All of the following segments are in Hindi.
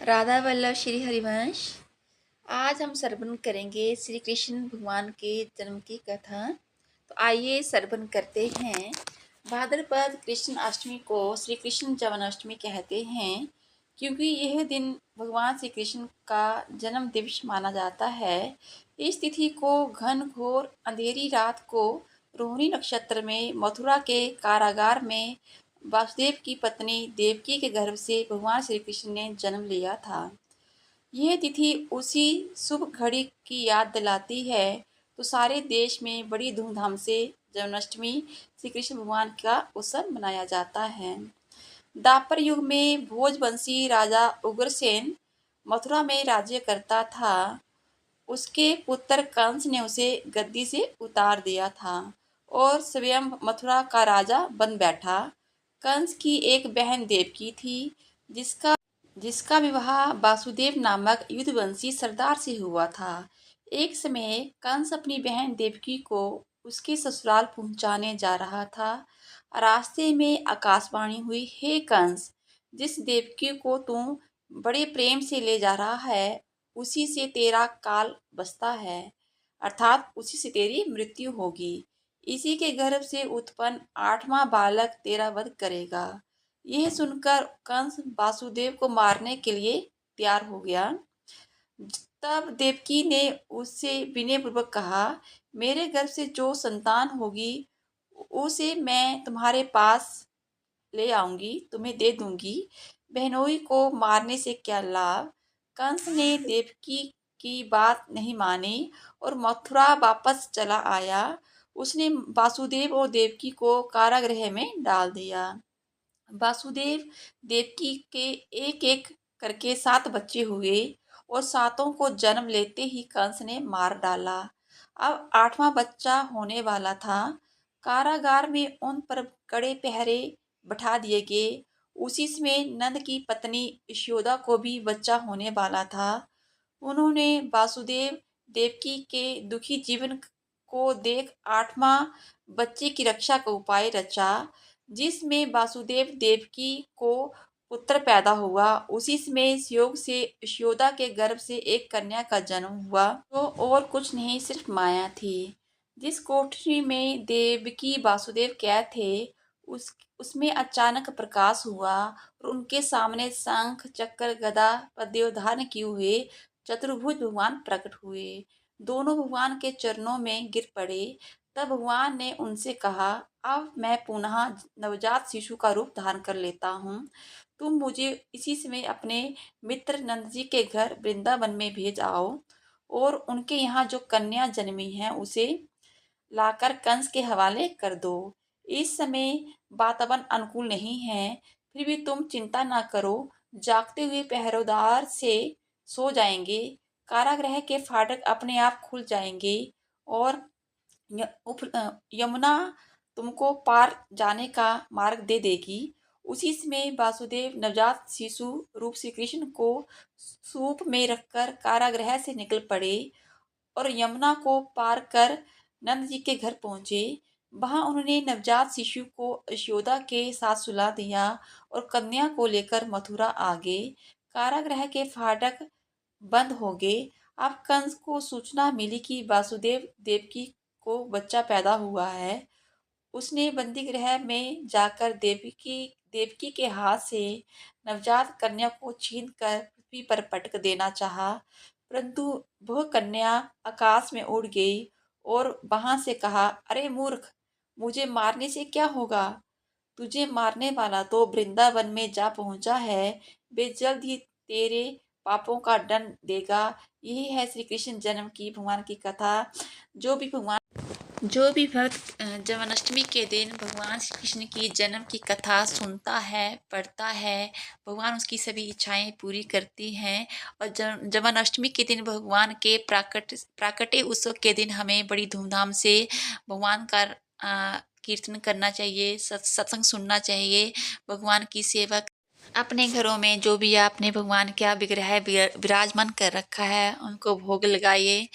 राधा वल्लभ श्री हरिवंश। आज हम श्रवण करेंगे श्री कृष्ण भगवान के जन्म की कथा। तो आइए श्रवण करते हैं। भाद्रपद कृष्ण अष्टमी को श्री कृष्ण जन्माष्टमी कहते हैं, क्योंकि यह दिन भगवान श्री कृष्ण का जन्म दिवस माना जाता है। इस तिथि को घन घोर अंधेरी रात को रोहिणी नक्षत्र में मथुरा के कारागार में वासुदेव की पत्नी देवकी के गर्भ से भगवान श्री कृष्ण ने जन्म लिया था। यह तिथि उसी शुभ घड़ी की याद दिलाती है। तो सारे देश में बड़ी धूमधाम से जन्माष्टमी श्री कृष्ण भगवान का उत्सव मनाया जाता है। द्वापर युग में भोजवंशी राजा उग्रसेन मथुरा में राज्य करता था। उसके पुत्र कंस ने उसे गद्दी से उतार दिया था और स्वयं मथुरा का राजा बन बैठा। कंस की एक बहन देवकी थी, जिसका जिसका विवाह वासुदेव नामक युद्धवंशी सरदार से हुआ था। एक समय कंस अपनी बहन देवकी को उसके ससुराल पहुंचाने जा रहा था। रास्ते में आकाशवाणी हुई, हे कंस, जिस देवकी को तू बड़े प्रेम से ले जा रहा है, उसी से तेरा काल बसता है, अर्थात उसी से तेरी मृत्यु होगी। इसी के गर्भ से उत्पन्न 8वां बालक तेरा वध करेगा। यह सुनकर कंस वासुदेव को मारने के लिए तैयार हो गया। तब देवकी ने उससे विनयपूर्वक कहा, मेरे गर्भ से जो संतान होगी उसे मैं तुम्हारे पास ले आऊंगी, तुम्हें दे दूंगी। बहनोई को मारने से क्या लाभ। कंस ने देवकी की बात नहीं मानी और मथुरा वापस चला आया। उसने वासुदेव और देवकी को कारागृह में डाल दिया। वासुदेव देवकी के एक एक करके 7 बच्चे हुए और सातों को जन्म लेते ही कंस ने मार डाला। अब 8वां बच्चा होने वाला था। कारागार में उन पर कड़े पहरे बैठा दिए गए। उसी समय नंद की पत्नी यशोदा को भी बच्चा होने वाला था। उन्होंने वासुदेव देवकी के दुखी जीवन को देख 8वां बच्चे की रक्षा का उपाय रचा, जिसमें वासुदेव देवकी को पुत्र पैदा हुआ। उसी समय योग से यशोदा के गर्भ से एक कन्या का जन्म हुआ, जो और कुछ नहीं सिर्फ माया थी। जिस कोठरी में देवकी वासुदेव कैद थे, उसमें अचानक प्रकाश हुआ और उनके सामने शंख चक्र गदा पद्म धारण किए हुए चतुर्भुज भगवान प्रकट हुए। दोनों भगवान के चरणों में गिर पड़े। तब भगवान ने उनसे कहा, अब मैं पुनः नवजात शिशु का रूप धारण कर लेता हूँ। तुम मुझे इसी समय अपने मित्र नंद जी के घर वृंदावन में भेज आओ और उनके यहाँ जो कन्या जन्मी है उसे लाकर कंस के हवाले कर दो। इस समय वातावरण अनुकूल नहीं है, फिर भी तुम चिंता ना करो। जागते हुए पहरेदार से सो जाएंगे, कारागृह के फाटक अपने आप खुल जाएंगे और यमुना तुमको पार जाने का मार्ग दे देगी। उसी समय वासुदेव नवजात शिशु रूप श्री कृष्ण को सूप में रखकर कारागृह से निकल पड़े और यमुना को पार कर नंद जी के घर पहुंचे। वहां उन्होंने नवजात शिशु को यशोदा के साथ सुला दिया और कन्या को लेकर मथुरा आ गए। कारागृह के फाटक बंद हो गए। अब कंस को सूचना मिली कि वासुदेव देवकी को बच्चा पैदा हुआ है। उसने बंदी गृह में जाकर देवकी देवकी के हाथ से नवजात कन्या को छीनकर पृथ्वी पर पटक देना चाहा, परंतु वह कन्या आकाश में उड़ गई और वहां से कहा, अरे मूर्ख, मुझे मारने से क्या होगा। तुझे मारने वाला तो वृंदावन में जा पहुंचा है। वे जल्द ही तेरे पापों का दंड देगा। यही है श्री कृष्ण जन्म की भगवान की कथा। जो भी भक्त जन्माष्टमी के दिन भगवान श्री कृष्ण की जन्म की कथा सुनता है, पढ़ता है, भगवान उसकी सभी इच्छाएं पूरी करती हैं। और जन्माष्टमी के दिन भगवान के प्राकट्य उत्सव के दिन हमें बड़ी धूमधाम से भगवान का कीर्तन करना चाहिए, सत्संग सुनना चाहिए, भगवान की सेवा। अपने घरों में जो भी आपने भगवान का विग्रह विराजमान कर रखा है, उनको भोग लगाइए।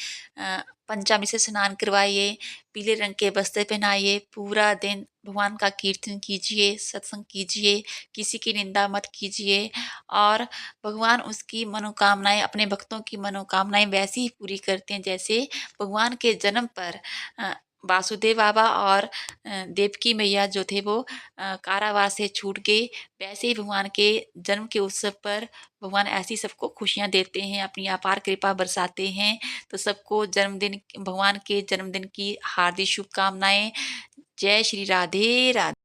पंचामृत से स्नान करवाइए, पीले रंग के वस्त्र पहनाइए, पूरा दिन भगवान का कीर्तन कीजिए, सत्संग कीजिए, किसी की निंदा मत कीजिए और भगवान उसकी मनोकामनाएँ, अपने भक्तों की मनोकामनाएँ वैसे ही पूरी करते हैं जैसे भगवान के जन्म पर वासुदेव बाबा और देवकी मैया जो थे वो कारावास से छूट गए, वैसे ही भगवान के जन्म के उत्सव पर भगवान ऐसी सबको खुशियाँ देते हैं, अपनी अपार कृपा बरसाते हैं। तो सबको जन्मदिन भगवान के जन्मदिन की हार्दिक शुभकामनाएँ। जय श्री राधे राधे।